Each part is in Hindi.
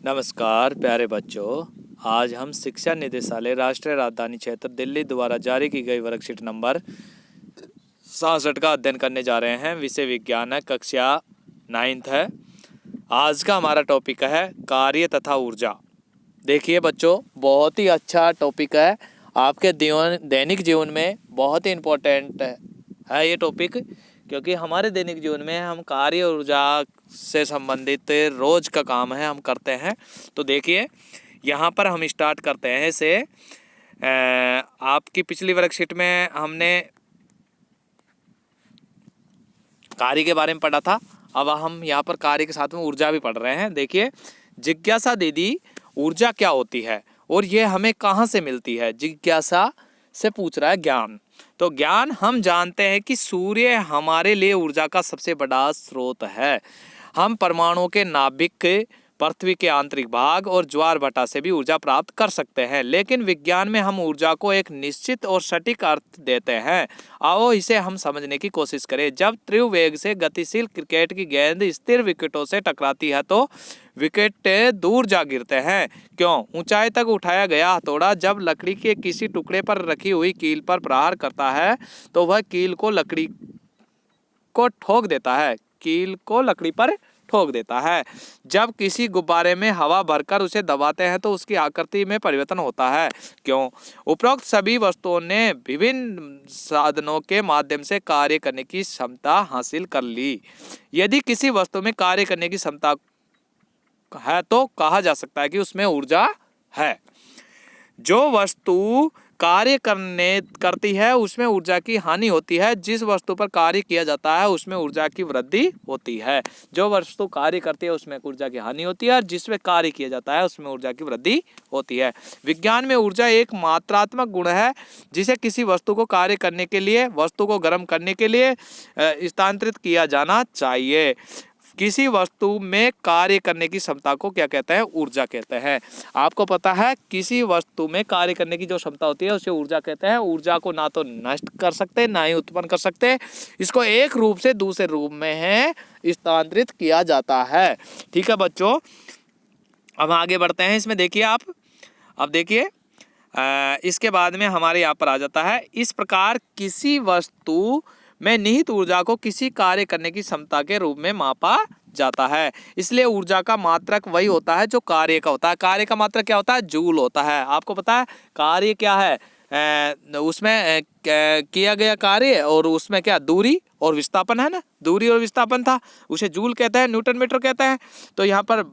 नमस्कार प्यारे बच्चों। आज हम शिक्षा निदेशालय राष्ट्रीय राजधानी क्षेत्र दिल्ली द्वारा जारी की गई वर्कशीट नंबर 67 का अध्ययन करने जा रहे हैं। विषय विज्ञान है, कक्षा 9th है। आज का हमारा टॉपिक है कार्य तथा ऊर्जा। देखिए बच्चों, बहुत ही अच्छा टॉपिक है, आपके दैनिक जीवन में बहुत ही इम्पोर्टेंट है ये टॉपिक, क्योंकि हमारे दैनिक जीवन में हम कार्य और ऊर्जा से संबंधित रोज का काम है, हम करते हैं। तो देखिए यहाँ पर हम स्टार्ट करते हैं से आपकी पिछली वर्कशीट में हमने कार्य के बारे में पढ़ा था। अब हम यहाँ पर कार्य के साथ में ऊर्जा भी पढ़ रहे हैं। देखिए, जिज्ञासा दीदी, ऊर्जा क्या होती है और ये हमें कहाँ से मिलती है? जिज्ञासा से पूछ रहा है ज्ञान। तो ज्ञान, हम जानते हैं कि सूर्य हमारे लिए ऊर्जा का सबसे बड़ा स्रोत है। हम परमाणुओं के नाभिक, पृथ्वी के आंतरिक भाग और ज्वार भाटा से भी ऊर्जा प्राप्त कर सकते हैं, लेकिन विज्ञान में हम ऊर्जा को एक निश्चित और सटीक अर्थ देते हैं। आओ इसे हम समझने की कोशिश करें। जब तीव्र वेग से गतिशील क्रिकेट की गेंद स्थिर विकेटों से टकराती है तो विकेट दूर जा गिरते हैं। क्यों? ऊंचाई तक उठाया गया हथौड़ा जब लकड़ी के किसी टुकड़े पर रखी हुई कील पर प्रहार करता है तो वह कील को लकड़ी को ठोक देता है। कील को लकड़ी पर ठोक देता है। जब किसी गुब्बारे में हवा भरकर उसे दबाते हैं तो उसकी आकृति में परिवर्तन होता है। क्यों? उपरोक्त सभी वस्तुओं ने विभिन्न साधनों के माध्यम से कार्य करने की क्षमता हासिल कर ली। यदि किसी वस्तु में कार्य करने की क्षमता है तो कहा जा सकता है कि उसमें ऊर्जा है। जो वस्तु कार्य करती है उसमें ऊर्जा की हानि होती है। जिस वस्तु पर कार्य किया जाता है उसमें ऊर्जा की वृद्धि होती है। जो वस्तु कार्य करती है उसमें ऊर्जा की हानि होती है और जिसमें कार्य किया जाता है उसमें ऊर्जा की वृद्धि होती है। विज्ञान में ऊर्जा एक मात्रात्मक गुण है जिसे किसी वस्तु को कार्य करने के लिए, वस्तु को गर्म करने के लिए स्थानांतरित किया जाना चाहिए। किसी वस्तु में कार्य करने की क्षमता को क्या कहते हैं? ऊर्जा कहते हैं। आपको पता है, किसी वस्तु में कार्य करने की जो क्षमता होती है उसे ऊर्जा कहते हैं। ऊर्जा को ना तो नष्ट कर सकते, ना ही उत्पन्न कर सकते, इसको एक रूप से दूसरे रूप में है स्थानांतरित किया जाता है। ठीक है बच्चों, अब आगे बढ़ते हैं। इसमें देखिए आप, अब देखिए इसके बाद में हमारे यहाँ पर आ जाता है, इस प्रकार किसी वस्तु में निहित ऊर्जा को किसी कार्य करने की क्षमता के रूप में मापा जाता है। इसलिए ऊर्जा का मात्रक वही होता है जो कार्य का होता है। कार्य का मात्रक क्या होता है? जूल होता है। आपको पता है कार्य क्या है? उसमें किया गया कार्य और उसमें क्या दूरी और विस्थापन है ना, दूरी और विस्थापन था, उसे जूल कहते हैं, न्यूटन मीटर कहते हैं। तो यहाँ पर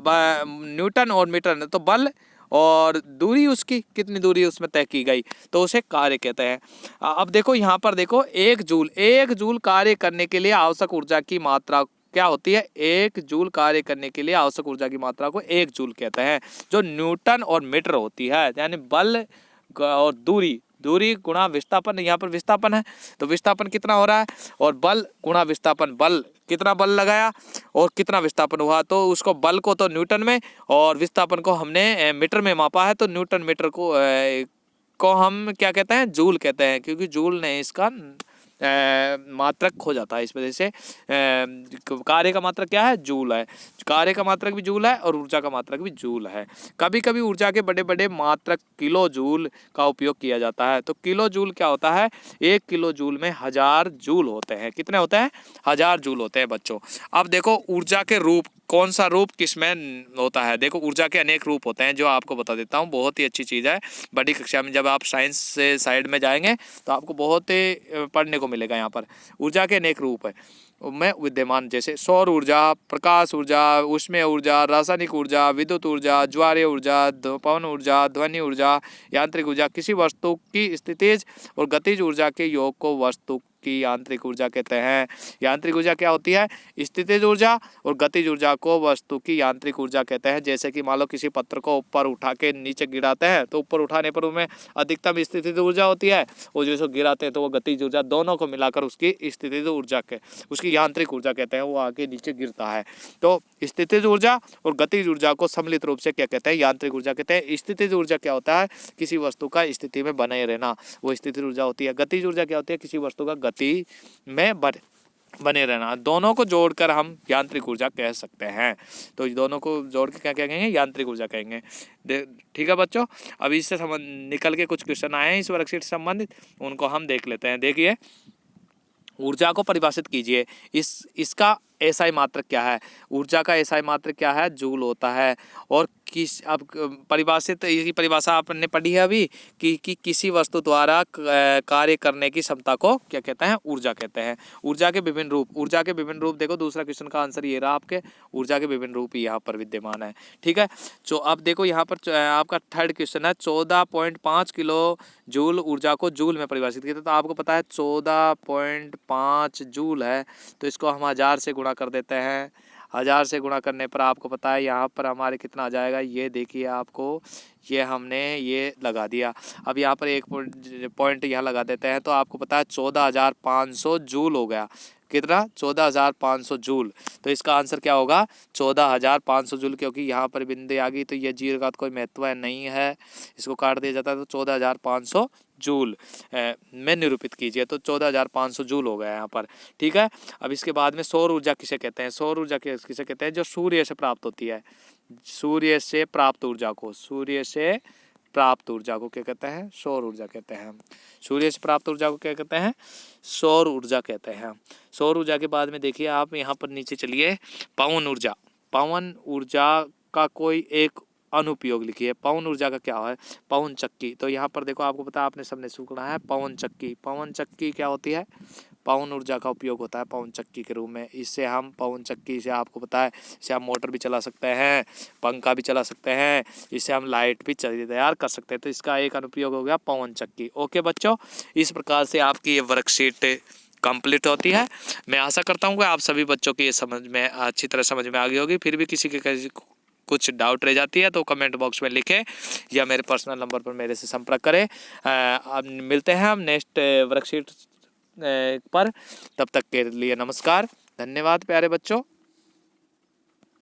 न्यूटन और मीटर, तो बल और दूरी, उसकी कितनी दूरी उसमें तय की गई, तो उसे कार्य कहते हैं। अब देखो यहाँ पर देखो, एक जूल कार्य करने के लिए आवश्यक ऊर्जा की मात्रा क्या होती है? एक जूल कार्य करने के लिए आवश्यक ऊर्जा की मात्रा को एक जूल कहते हैं, जो न्यूटन और मीटर होती है। यानी बल और दूरी गुणा विस्थापन, यहाँ पर विस्थापन है तो विस्थापन कितना हो रहा है, और बल गुणा विस्थापन, बल कितना बल लगाया और कितना विस्थापन हुआ, तो उसको बल को तो न्यूटन में और विस्थापन को हमने मीटर में मापा है। तो न्यूटन मीटर को हम क्या कहते हैं? जूल कहते हैं, क्योंकि जूल ने इसका मात्रक खो जाता है। इस वजह से कार्य का मात्रक क्या है? जूल है। कार्य का मात्रक भी जूल है और ऊर्जा का मात्रक भी जूल है। कभी कभी ऊर्जा के बड़े बड़े मात्रक किलो जूल का उपयोग किया जाता है। तो किलो जूल क्या होता है? 1 किलो जूल में 1000 जूल होते हैं। कितने होते हैं? 1000 जूल होते हैं बच्चों। अब देखो ऊर्जा के रूप, कौन सा रूप किसमें होता है? देखो, ऊर्जा के अनेक रूप होते हैं, जो आपको बता देता हूँ। बहुत ही अच्छी चीज़ है। बड़ी कक्षा में जब आप साइंस से साइड में जाएंगे तो आपको बहुत ही पढ़ने को मिलेगा। यहाँ पर ऊर्जा के अनेक रूप है में विद्यमान, जैसे सौर ऊर्जा, प्रकाश ऊर्जा, ऊष्मीय ऊर्जा, रासायनिक ऊर्जा, विद्युत ऊर्जा, ज्वारीय ऊर्जा, पवन ऊर्जा, ध्वनि ऊर्जा, यांत्रिक ऊर्जा। किसी वस्तु की स्थितिज और गतिज ऊर्जा के योग को वस्तु की यांत्रिक ऊर्जा कहते हैं। यांत्रिक ऊर्जा क्या होती है? स्थितिज ऊर्जा, और गतिज ऊर्जा को वस्तु की यांत्रिक ऊर्जा कहते हैं। जैसे कि मान लो किसी पत्थर को ऊपर उठा के नीचे गिराते हैं तो ऊपर उठाने पर उसमें अधिकतम स्थितिज ऊर्जा होती है, और जैसे गिराते हैं तो वो गतिज ऊर्जा, दोनों को मिलाकर उसकी स्थितिज ऊर्जा के, उसकी यांत्रिक ऊर्जा कहते हैं। वो आगे नीचे गिरता है तो स्थितिज ऊर्जा और गतिज ऊर्जा को सम्मिलित रूप से क्या कहते हैं? यांत्रिक ऊर्जा कहते हैं। स्थितिज ऊर्जा क्या होता है? किसी वस्तु का स्थिति में बने रहना, वो स्थितिज ऊर्जा होती है। गतिज ऊर्जा क्या होती है? किसी वस्तु का गति में बने रहना, दोनों को जोड़कर हम यांत्रिक ऊर्जा कह सकते हैं। तो दोनों को जोड़ के क्या कहेंगे, यांत्रिक ऊर्जा कहेंगे। ठीक है बच्चों, अब इससे निकल के कुछ क्वेश्चन आए हैं इस वर्कशीट से संबंधित, उनको हम देख लेते हैं। देखिए, ऊर्जा को परिभाषित कीजिए। इसका एसआई मात्रक क्या है? ऊर्जा का एसआई मात्रक क्या है? जूल होता है। और किस, अब परिभाषित, इसकी परिभाषा आपने पढ़ी है अभी कि किसी वस्तु द्वारा कार्य करने की क्षमता को क्या कहते हैं? ऊर्जा कहते हैं। ऊर्जा के विभिन्न रूप, ऊर्जा के विभिन्न रूप देखो, दूसरा क्वेश्चन का आंसर ये रहा आपके, ऊर्जा के विभिन्न रूप ही यहाँ पर विद्यमान है। ठीक है, तो अब देखो यहाँ पर आपका थर्ड क्वेश्चन है, 14.5 किलो जूल ऊर्जा को जूल में परिभाषित किया। तो आपको पता है 14.5 जूल है, तो इसको हम 1000 से गुणा कर देते हैं। 1000 से गुणा करने पर आपको पता है यहाँ पर हमारे कितना आ जाएगा, ये देखिए आपको, ये हमने ये लगा दिया। अब यहाँ पर एक पॉइंट यहाँ लगा देते हैं, तो आपको पता है 14,500 जूल हो गया। कितना? 14,500 जूल। तो इसका आंसर क्या होगा? 14,500 जूल, क्योंकि यहाँ पर बिंदु आ गई तो ये जीरो का कोई महत्व नहीं है, इसको काट दिया जाता है। तो 14,500 जूल में निरूपित कीजिए। तो 14,500 जूल हो गया यहाँ पर। ठीक है, अब इसके बाद में सौर ऊर्जा किसे कहते हैं? सौर ऊर्जा किसे कहते हैं? जो सूर्य से प्राप्त होती है, सूर्य से प्राप्त ऊर्जा को, सूर्य से प्राप्त ऊर्जा को क्या कहते हैं? सौर ऊर्जा कहते हैं। सूर्य से प्राप्त ऊर्जा को क्या कहते हैं? सौर ऊर्जा कहते हैं। सौर ऊर्जा के बाद में देखिए आप यहाँ पर नीचे चलिए, पवन ऊर्जा। पवन ऊर्जा का कोई एक अनुपयोग लिखिए। पवन ऊर्जा का क्या है? पवन चक्की। तो यहाँ पर देखो, आपको पता है, आपने सबने सुना है पवन चक्की। पवन चक्की क्या होती है? पवन ऊर्जा का उपयोग होता है पवन चक्की के रूप में। इससे हम पवन चक्की से, आपको पता है, इससे हम मोटर भी चला सकते हैं, पंखा भी चला सकते हैं, इससे हम लाइट भी तैयार कर सकते हैं। तो इसका एक अनुप्रयोग हो गया पवन चक्की। ओके बच्चों, इस प्रकार से आपकी ये वर्कशीट कंप्लीट होती है। मैं आशा करता हूँ कि आप सभी बच्चों की ये समझ में अच्छी तरह समझ में आ गई होगी। फिर भी किसी के कुछ डाउट रह जाती है तो कमेंट बॉक्स में लिखें या मेरे पर्सनल नंबर पर मेरे से संपर्क करें। अब मिलते हैं हम नेक्स्ट वर्कशीट पर। तब तक के लिए नमस्कार, धन्यवाद प्यारे बच्चों।